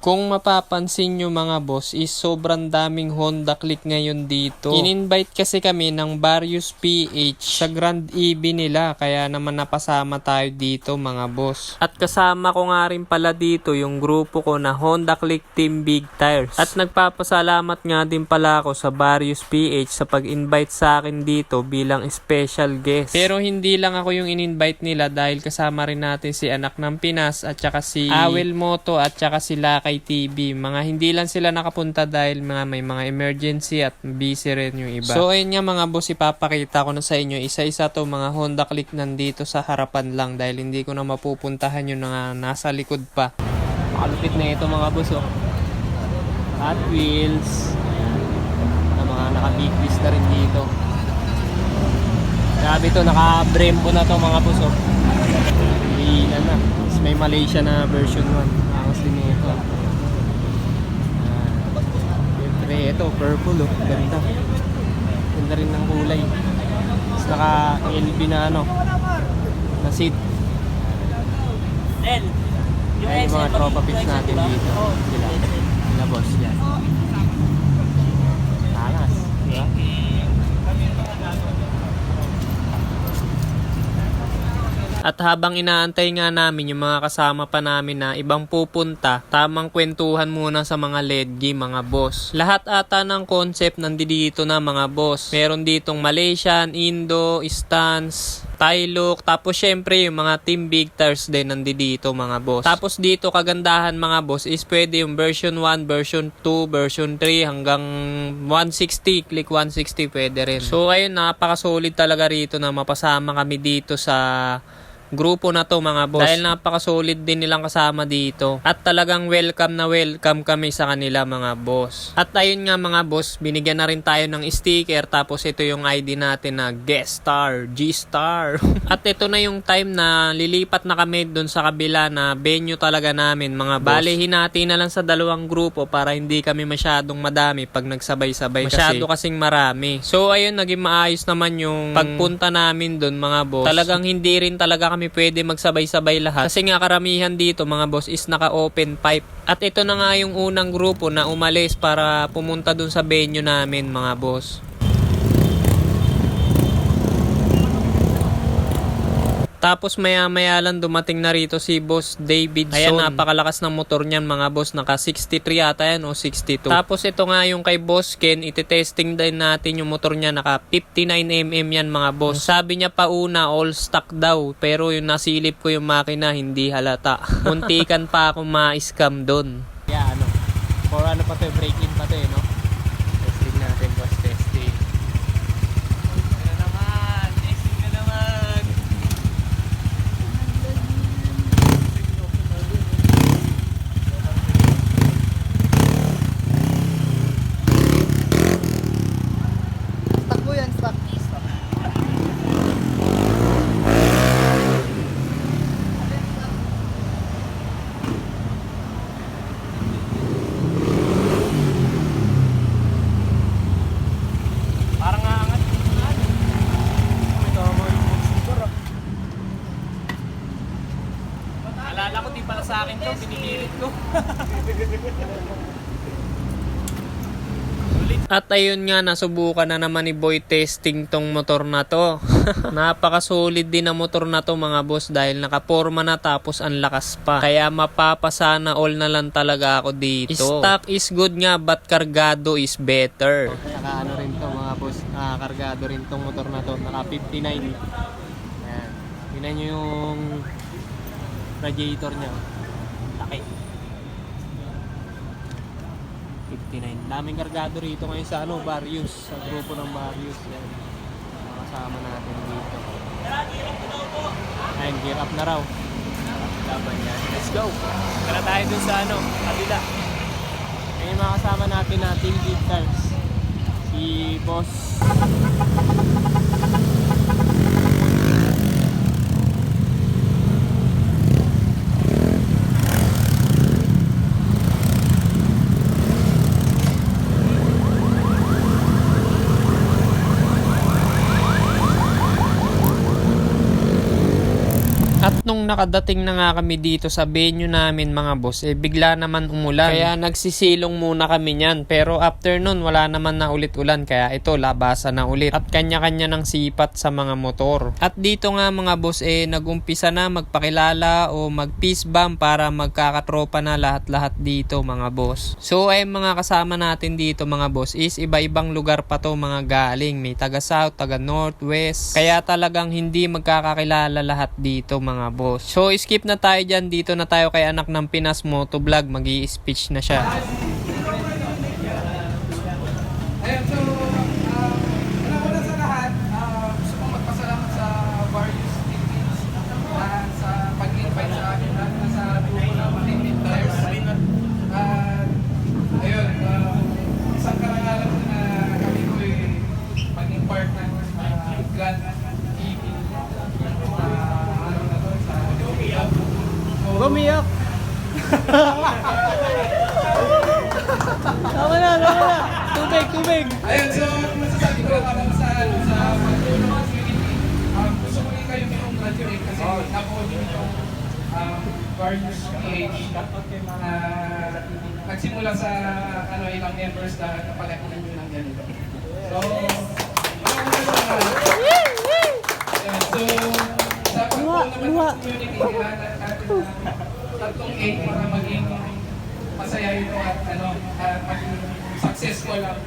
Kung mapapansin nyo mga boss is sobrang daming Honda Click ngayon dito. In-invite kasi kami ng Various PH sa Grand EV nila kaya naman napasama tayo dito mga boss. At kasama ko nga rin pala dito yung grupo ko na Honda Click Team Big Tires. At nagpapasalamat nga din pala ako sa Various PH sa pag-invite sa akin dito bilang special guest. Pero hindi lang ako yung in-invite nila dahil kasama rin natin si Anak ng Pinas at saka si Awel Moto at saka si Lakay TV. Mga hindi lang sila nakapunta dahil may mga emergency at busy rin yung iba. So ayun nga mga boss, ipapakita ko na sa inyo isa-isa to mga Honda Click nandito sa harapan lang dahil hindi ko na mapupuntahan yung nasa likod pa. Makalupit na ito mga boss oh. Hot Wheels. Na mga naka-big wheels na rin dito. Grabe to, naka-Brembo na to mga boss oh. Ilan na. May Malaysia na version 1. Angas din ito. Ito, purple oh, ganda. Ganda rin ng kulay. Tapos naka LB na na seat. Ay, yung mga tropa pits natin dito. Sila boss yan. Angas, diba? At habang inaantay nga namin yung mga kasama pa namin na ibang pupunta, tamang kwentuhan muna sa mga ledgi mga boss. Lahat ata ng concept nandito na mga boss. Meron ditong Malaysian, Indo, Stance, Tailuk, tapos syempre yung mga Team Big Tires din nandito mga boss. Tapos dito kagandahan mga boss is pwede yung version 1, version 2, version 3 hanggang 160, click 160 pwede rin. So ayun, napaka-solid talaga rito na mapasama kami dito sa grupo na to mga boss. Dahil napaka-solid din nilang kasama dito. At talagang welcome na welcome kami sa kanila mga boss. At ayun nga mga boss, binigyan na rin tayo ng sticker. Tapos ito yung ID natin na Guest Star, G-Star. At ito na yung time na lilipat na kami dun sa kabila na venue talaga namin mga boss. Bale, hinati na lang sa dalawang grupo para hindi kami masyadong madami pag nagsabay-sabay masyado kasing marami. So ayun, naging maayos naman yung pagpunta namin dun mga boss. Talagang hindi rin talaga kami pwede magsabay-sabay lahat. Kasi nga karamihan dito mga boss is naka-open pipe. At ito na nga yung unang grupo na umalis para pumunta dun sa venue namin mga boss. Tapos maya-maya lang dumating na rito si Boss Davidson. Ayan, napakalakas ng motor niyan mga boss. Naka 63 ata yan o 62. Tapos ito nga yung kay Boss Ken. Iti-testing din natin yung motor niya. Naka 59mm yan mga boss. Sabi niya pa una all stock daw. Pero yung nasilip ko yung makina hindi halata. Muntikan pa akong ma-scam doon. Yeah, for pa to, break-in pa to no? Testing natin boss, testing. Alala ko, di pala sa akin to, pinipilit ko. At ayun nga, nasubukan na naman ni Boy testing tong motor na to. Napaka-solid din ang motor na to mga boss dahil nakaporma na tapos ang lakas pa. Kaya mapapasana all na lang talaga ako dito. Stock is good nga but kargado is better. Naka rin to mga boss, kargado rin tong motor na to. Naka 59. Ayan. Tingnan nyo yung radiator niya. Laki. 59. Daming kargado rito ngayon sa Various, sa grupo ng Various yan. Kasama natin dito. Ayun, gear up na raw. Laban yan. Let's go. Kaya tayo dun sa kabila. Ayun mga kasama natin na Team Big Tires. Si Boss At nung nakadating na nga kami dito sa venue namin mga boss, bigla naman umulan. Kaya nagsisilong muna kami niyan. Pero after nun, wala naman na ulit ulan. Kaya ito, labasa na ulit. At kanya-kanya ng sipat sa mga motor. At dito nga mga boss, nag-umpisa na magpakilala o mag-peace bomb para magkakatropa na lahat-lahat dito mga boss. So ay mga kasama natin dito mga boss is iba-ibang lugar pa to mga galing. May taga south, taga north, west. Kaya talagang hindi magkakakilala lahat dito mga boss. So skip na tayo dyan. Dito na tayo kay anak ng Pinas Motovlog. Mag-i-speech na siya. Ayun, so, una sa lahat, gusto kong magpasalamat sa various teams sa pag-invite sa amin at sa grupo ng mga team tires. Ayun, isang karangalan ko na kami ko maging part ng Grand EV. Ano na to, sa Umiyak. Umiyak! Tama na! Tubig! Ayun, so masasabi ko lang ako sa pagtulong ng community. Gusto ko rin kayo i-congratulate kasi nabuo din itong various PH na nagsimula sa ilang members na napalakihan nyo ng ganito. So, sa pagtulong naman ng community, kailangan natin na tatlong 8 para maging masaya ito at maging successful ang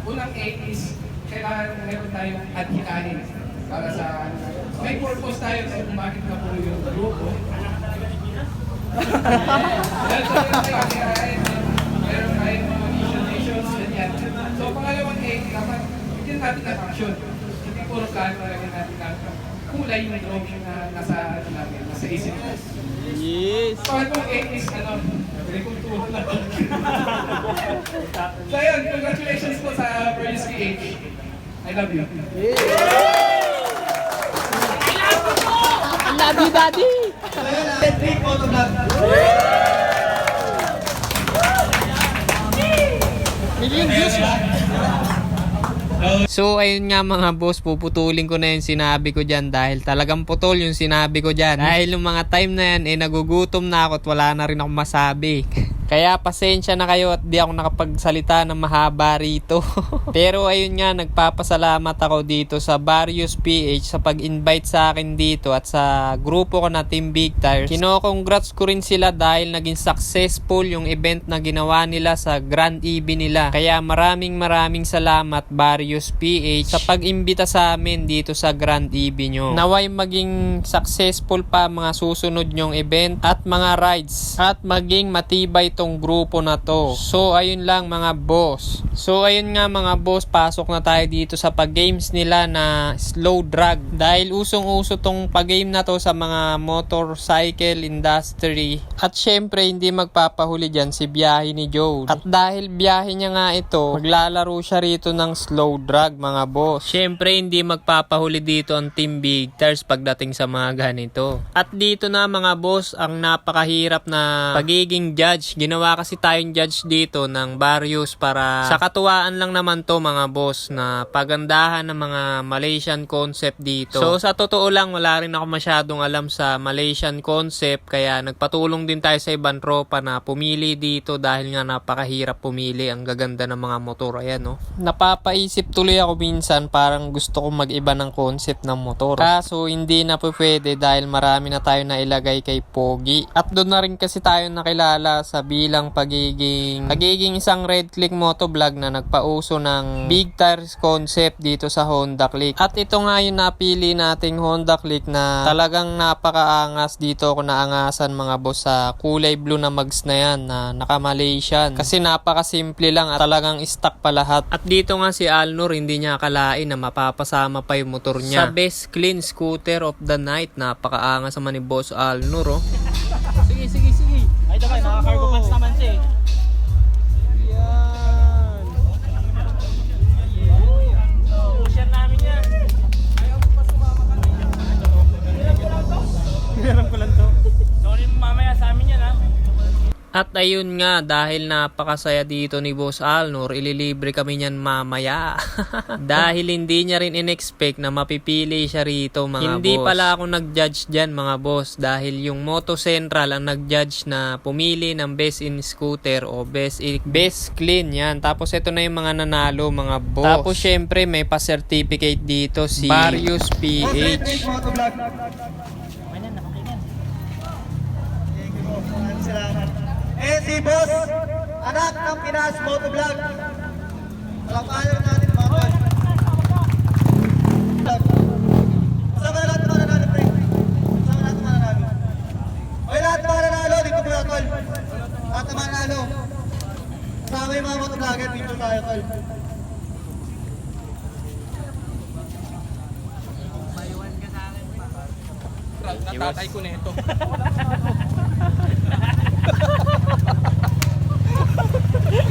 unang 8 is kailangan meron tayong adhikain para sa may purpose tayo kung bakit na po yung grupo. Meron tayong mga missions, ganyan. So pangalawang 8, dapat bigyan natin ng action. Hindi puro plano lagyan natin ng kulay yung direction na nasa isip ko. Yes! Pangalawang 8 is agrikultura na. So yun, congratulations po sa Various PH. I love you. I love you, Daddy! Let's take photo vlog. Million views ba? So ayun nga mga boss, puputulin ko na yung sinabi ko dyan dahil talagang putol yung sinabi ko dyan. Dahil yung mga time na yan, nagugutom na ako at wala na rin ako masabi. Kaya pasensya na kayo at di ako nakapagsalita ng mahaba rito. Pero ayun nga, nagpapasalamat ako dito sa Various PH sa pag-invite sa akin dito at sa grupo ko na Team Big Tires. Kino-congrats ko rin sila dahil naging successful yung event na ginawa nila sa Grand EV nila. Kaya maraming salamat Various PH sa pag-imbita sa amin dito sa Grand EV nyo. Naway maging successful pa mga susunod nyong event at mga rides at maging matibay tong grupo na to. So ayun lang mga boss. So ayun nga mga boss, pasok na tayo dito sa pag-games nila na slow drag. Dahil usong-uso tong pag-game na to sa mga motorcycle industry. At syempre hindi magpapahuli dyan si biyahe ni Joe. At dahil biyahe niya nga ito, maglalaro siya rito ng slow drag mga boss. Syempre hindi magpapahuli dito ang Team Big Tires pagdating sa mga ganito. At dito na mga boss, ang napakahirap na pagiging judge. Ginawa kasi tayong judge dito ng Various para sa katuwaan lang naman to mga boss na pagandahan ng mga Malaysian concept dito. So sa totoo lang wala rin ako masyadong alam sa Malaysian concept kaya nagpatulong din tayo sa ibang tropa na pumili dito dahil nga napakahirap pumili. Ang gaganda ng mga motor. Ayan no. Napapaisip tuloy ako minsan parang gusto kong mag-iba ng concept ng motor. Kaso hindi na po pwede dahil marami na tayo na ilagay kay Pogi. At doon na rin kasi tayo nakilala sa bilang pagiging isang red click motovlog na nagpauso ng Big Tires concept dito sa Honda Click. At ito nga yung napili nating Honda Click na talagang napakaangas dito ko naangasan mga boss sa kulay blue na mags na yan na naka-Malaysian. Kasi napakasimple lang at talagang stock pa lahat. At dito nga si Alnur hindi niya akalain na mapapasama pa yung motor niya sa best clean scooter of the night. Napakaangas naman ni Boss Alnur oh. Sige. Ay, damay, naka-cargo pants naman siya eh. Yan. Share namin yan. Meron ko lang to. Sorry mamaya sa amin yan ha. At ayun nga, dahil napakasaya dito ni Boss Alnor, ililibre kami niyan mamaya. Dahil hindi niya rin in-expect na mapipili siya rito mga Hindi boss. Pala ako nag-judge dyan mga boss, dahil yung Moto Central ang nag-judge na pumili ng best in scooter o best clean yan. Tapos ito na yung mga nanalo mga boss. Tapos syempre may pa-certificate dito si Various PH. Si Boss, anak ng Pinas Motovlog. Palakpakan natin mga tol. Kasama lahat ng mananalo, pre. Kasama lahat ng mananalo. Okay, lahat ng mananalo, dito po tol. Lahat ng mananalo. Kasama yung mga motovlogger, dito tayo, tol. Natatay ko na ito.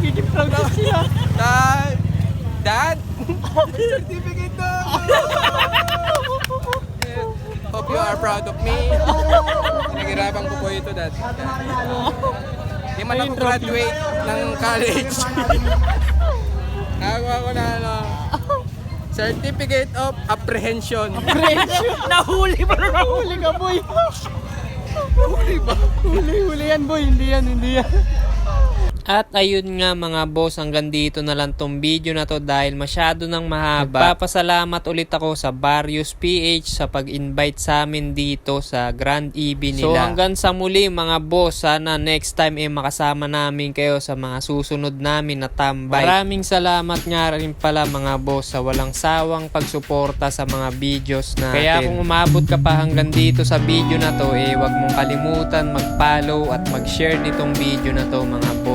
Gigip proud na sila. Dad! Certificate na! Hope you are proud of me. Pinaghirapan ko po ito, Dad. Di man ako graduate ng college. Nakakuha ko na Certificate of Apprehension. Nahuli ba? Nahuli ka, boy. Huli ba? Huli yan, boy. Hindi yan. At ayun nga mga boss, hanggang dito na lang tong video na to dahil masyado nang mahaba. Papasalamat ulit ako sa Various PH sa pag-invite sa amin dito sa Grand EV nila. So hanggang sa muli mga boss, sana next time makasama namin kayo sa mga susunod namin na tambay. Maraming salamat nga rin pala mga boss sa walang sawang pagsuporta sa mga videos natin. Kaya kung umabot ka pa hanggang dito sa video na to, wag mong kalimutan mag-follow at mag-share nitong video na to mga boss.